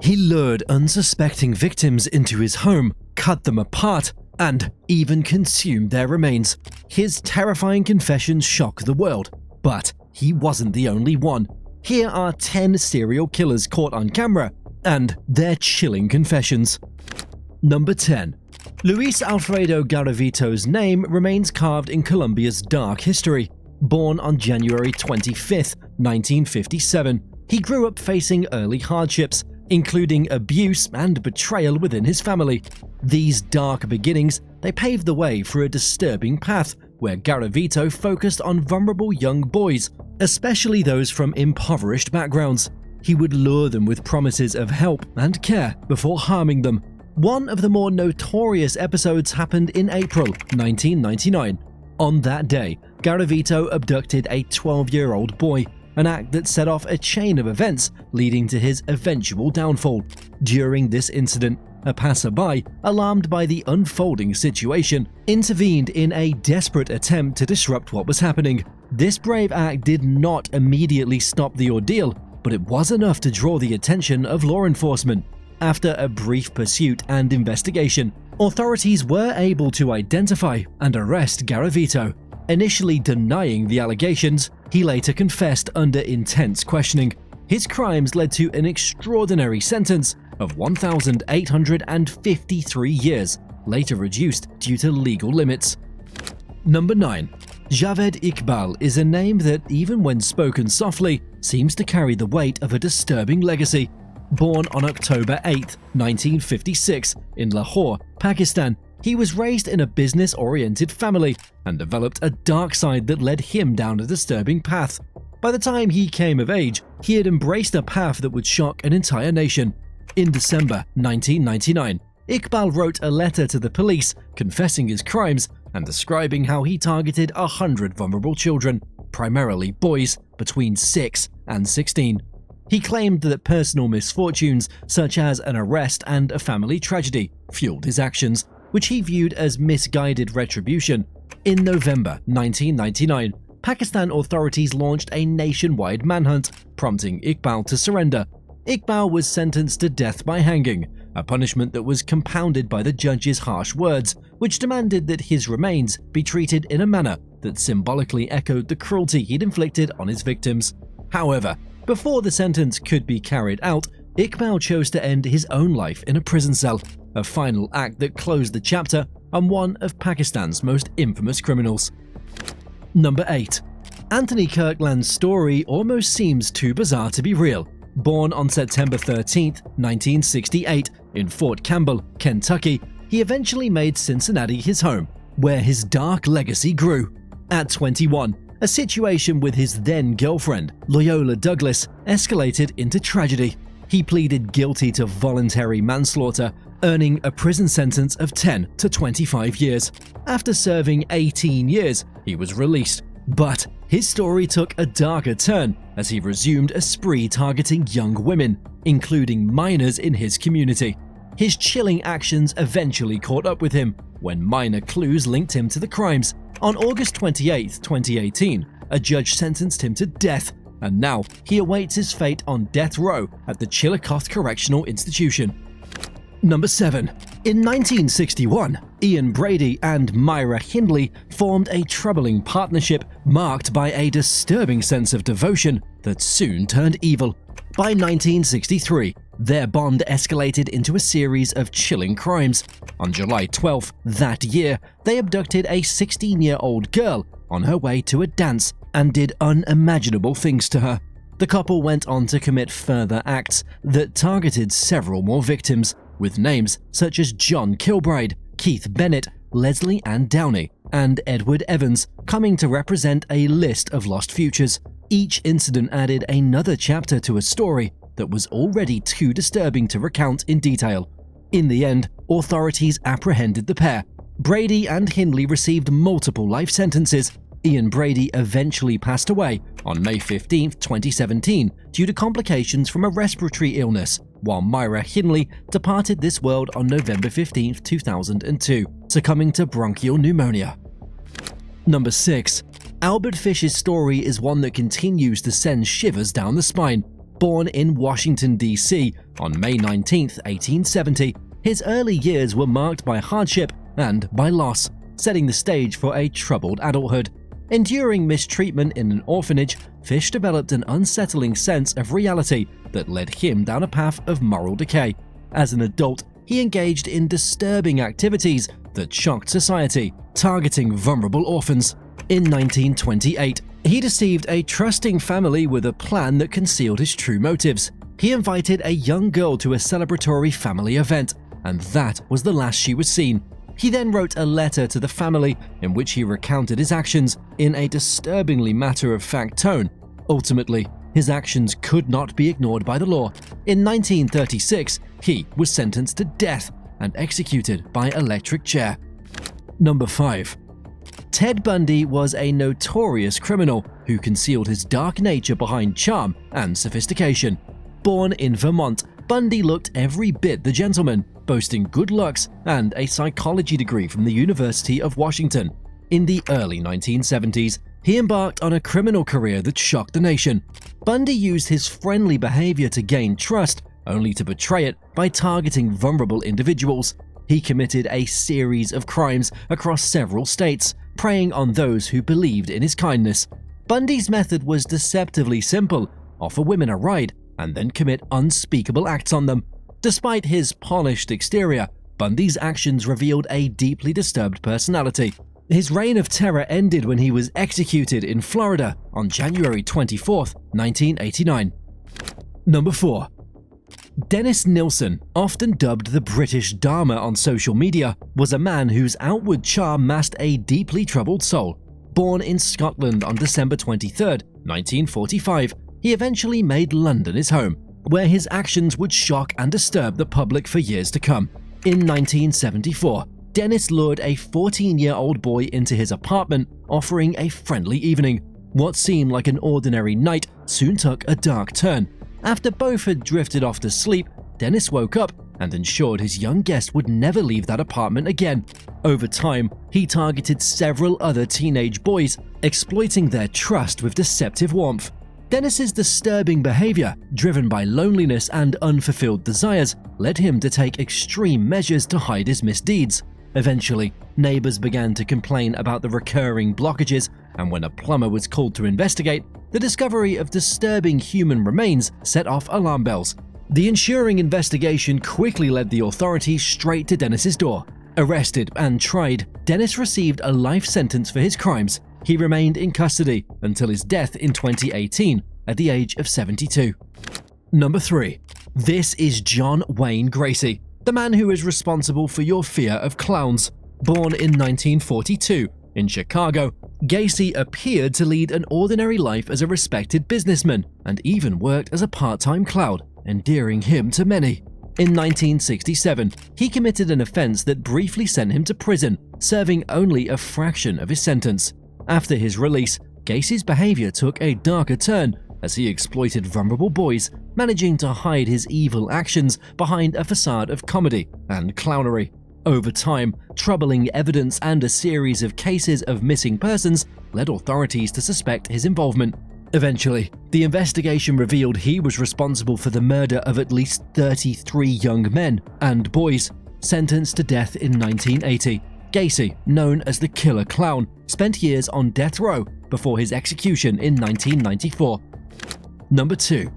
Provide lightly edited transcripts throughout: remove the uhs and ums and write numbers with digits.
He lured unsuspecting victims into his home, cut them apart, and even consumed their remains. His terrifying confessions shock the world, but he wasn't the only one. Here are 10 serial killers caught on camera and their chilling confessions. Number 10. Luis Alfredo Garavito's name remains carved in Colombia's dark history. Born on January 25, 1957, he grew up facing early hardships, including abuse and betrayal within his family. These dark beginnings, they paved the way for a disturbing path where Garavito focused on vulnerable young boys, especially those from impoverished backgrounds. He would lure them with promises of help and care before harming them. One of the more notorious episodes happened in April 1999. On that day, Garavito abducted a 12-year-old boy, an act that set off a chain of events leading to his eventual downfall. During this incident, a passerby, alarmed by the unfolding situation, intervened in a desperate attempt to disrupt what was happening. This brave act did not immediately stop the ordeal, but it was enough to draw the attention of law enforcement. After a brief pursuit and investigation, authorities were able to identify and arrest Garavito. Initially denying the allegations, he later confessed under intense questioning. His crimes led to an extraordinary sentence of 1,853 years, later reduced due to legal limits. Number 9. Javed Iqbal is a name that, even when spoken softly, seems to carry the weight of a disturbing legacy. Born on October 8, 1956, in Lahore, Pakistan, he was raised in a business-oriented family and developed a dark side that led him down a disturbing path. By the time he came of age, he had embraced a path that would shock an entire nation. In December 1999, Iqbal wrote a letter to the police confessing his crimes and describing how he targeted 100 vulnerable children, primarily boys between 6 and 16. He claimed that personal misfortunes such as an arrest and a family tragedy fueled his actions, which he viewed as misguided retribution. In November 1999, Pakistan authorities launched a nationwide manhunt, prompting Iqbal to surrender. Iqbal was sentenced to death by hanging, a punishment that was compounded by the judge's harsh words, which demanded that his remains be treated in a manner that symbolically echoed the cruelty he'd inflicted on his victims. However, before the sentence could be carried out, Iqbal chose to end his own life in a prison cell, a final act that closed the chapter on one of Pakistan's most infamous criminals. Number 8. Anthony Kirkland's story almost seems too bizarre to be real. Born on September 13, 1968, in Fort Campbell, Kentucky, he eventually made Cincinnati his home, where his dark legacy grew. At 21, a situation with his then-girlfriend, Loyola Douglas, escalated into tragedy. He pleaded guilty to voluntary manslaughter, earning a prison sentence of 10 to 25 years. After serving 18 years, he was released. But his story took a darker turn as he resumed a spree targeting young women, including minors in his community. His chilling actions eventually caught up with him when minor clues linked him to the crimes. On August 28, 2018, a judge sentenced him to death, and now he awaits his fate on death row at the Chillicothe Correctional Institution. Number 7. In 1961, Ian Brady and Myra Hindley formed a troubling partnership marked by a disturbing sense of devotion that soon turned evil. By 1963, their bond escalated into a series of chilling crimes. On July 12th that year, they abducted a 16-year-old girl on her way to a dance and did unimaginable things to her. The couple went on to commit further acts that targeted several more victims, with names such as John Kilbride, Keith Bennett, Leslie Ann Downey, and Edward Evans coming to represent a list of lost futures. Each incident added another chapter to a story that was already too disturbing to recount in detail. In the end, authorities apprehended the pair. Brady and Hindley received multiple life sentences. Ian Brady eventually passed away on May 15, 2017 due to complications from a respiratory illness, while Myra Hindley departed this world on November 15, 2002, succumbing to bronchial pneumonia. Number 6. Albert Fish's story is one that continues to send shivers down the spine. Born in Washington, D.C. on May 19, 1870, his early years were marked by hardship and by loss, setting the stage for a troubled adulthood. Enduring mistreatment in an orphanage, Fish developed an unsettling sense of reality that led him down a path of moral decay. As an adult, he engaged in disturbing activities that shocked society, targeting vulnerable orphans. In 1928, he deceived a trusting family with a plan that concealed his true motives. He invited a young girl to a celebratory family event, and that was the last she was seen. He then wrote a letter to the family in which he recounted his actions in a disturbingly matter-of-fact tone. Ultimately, his actions could not be ignored by the law. In 1936, he was sentenced to death and executed by electric chair. Number 5. Ted Bundy was a notorious criminal who concealed his dark nature behind charm and sophistication. Born in Vermont, Bundy looked every bit the gentleman, boasting good looks and a psychology degree from the University of Washington. In the early 1970s, he embarked on a criminal career that shocked the nation. Bundy used his friendly behavior to gain trust, only to betray it by targeting vulnerable individuals. He committed a series of crimes across several states, preying on those who believed in his kindness. Bundy's method was deceptively simple: offer women a ride and then commit unspeakable acts on them. Despite his polished exterior, Bundy's actions revealed a deeply disturbed personality. His reign of terror ended when he was executed in Florida on January 24, 1989. Number 4. Dennis Nilsen, often dubbed the British Dharma on social media, was a man whose outward charm masked a deeply troubled soul. Born in Scotland on December 23, 1945, he eventually made London his home, where his actions would shock and disturb the public for years to come. In 1974, Dennis lured a 14-year-old boy into his apartment, offering a friendly evening. What seemed like an ordinary night soon took a dark turn. After both had drifted off to sleep, Dennis woke up and ensured his young guest would never leave that apartment again. Over time, he targeted several other teenage boys, exploiting their trust with deceptive warmth. Dennis's disturbing behavior, driven by loneliness and unfulfilled desires, led him to take extreme measures to hide his misdeeds. Eventually, neighbors began to complain about the recurring blockages, and when a plumber was called to investigate, the discovery of disturbing human remains set off alarm bells. The ensuing investigation quickly led the authorities straight to Dennis's door. Arrested and tried, Dennis received a life sentence for his crimes. He remained in custody until his death in 2018 at the age of 72. Number 3. This is John Wayne Gacy, the man who is responsible for your fear of clowns. Born in 1942 in Chicago, Gacy appeared to lead an ordinary life as a respected businessman and even worked as a part-time clown, endearing him to many. In 1967, he committed an offense that briefly sent him to prison, serving only a fraction of his sentence. After his release, Gacy's behavior took a darker turn as he exploited vulnerable boys, managing to hide his evil actions behind a facade of comedy and clownery. Over time, troubling evidence and a series of cases of missing persons led authorities to suspect his involvement. Eventually, the investigation revealed he was responsible for the murder of at least 33 young men and boys. Sentenced to death in 1980, Gacy, known as the Killer Clown, spent years on death row before his execution in 1994. Number 2.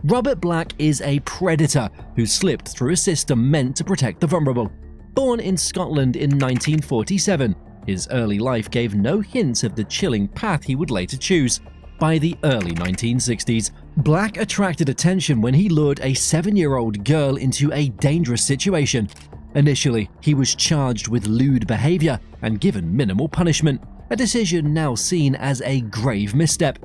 Robert Black is a predator who slipped through a system meant to protect the vulnerable. Born in Scotland in 1947, his early life gave no hints of the chilling path he would later choose. By the early 1960s, Black attracted attention when he lured a 7-year-old girl into a dangerous situation. Initially, he was charged with lewd behavior and given minimal punishment, a decision now seen as a grave misstep.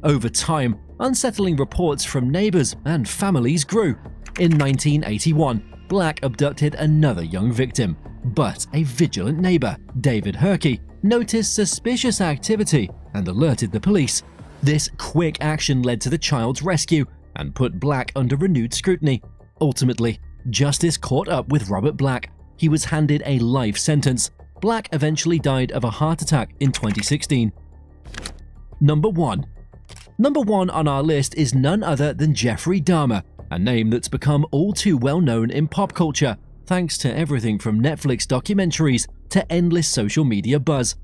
Over time, unsettling reports from neighbors and families grew. In 1981, Black abducted another young victim, but a vigilant neighbor, David Herkey, noticed suspicious activity and alerted the police. This quick action led to the child's rescue and put Black under renewed scrutiny. Ultimately, justice caught up with Robert Black. He was handed a life sentence. Black eventually died of a heart attack in 2016. Number 1. Number 1 on our list is none other than Jeffrey Dahmer, a name that's become all too well known in pop culture, thanks to everything from Netflix documentaries to endless social media buzz.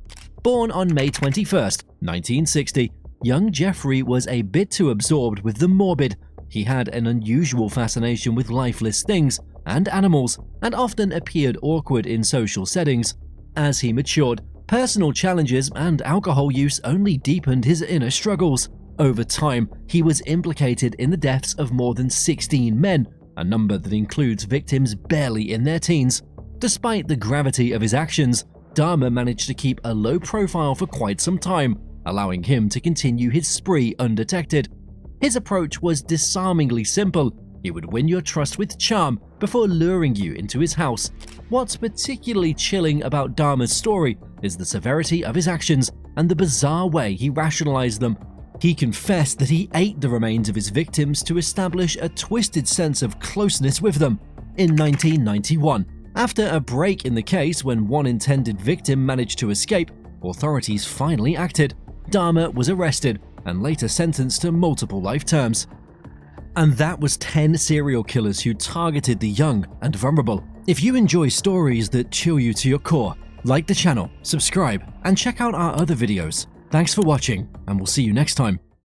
Born on May 21st, 1960, young Jeffrey was a bit too absorbed with the morbid. He had an unusual fascination with lifeless things and animals, and often appeared awkward in social settings. As he matured, personal challenges and alcohol use only deepened his inner struggles. Over time, he was implicated in the deaths of more than 16 men, a number that includes victims barely in their teens. Despite the gravity of his actions, Dahmer managed to keep a low profile for quite some time, allowing him to continue his spree undetected. His approach was disarmingly simple. He would win your trust with charm before luring you into his house. What's particularly chilling about Dahmer's story is the severity of his actions and the bizarre way he rationalized them. He confessed that he ate the remains of his victims to establish a twisted sense of closeness with them. In 1991, after a break in the case when one intended victim managed to escape, authorities finally acted. Dahmer was arrested and later sentenced to multiple life terms. And that was 10 serial killers who targeted the young and vulnerable. If you enjoy stories that chill you to your core, like the channel, subscribe, and check out our other videos. Thanks for watching, and we'll see you next time.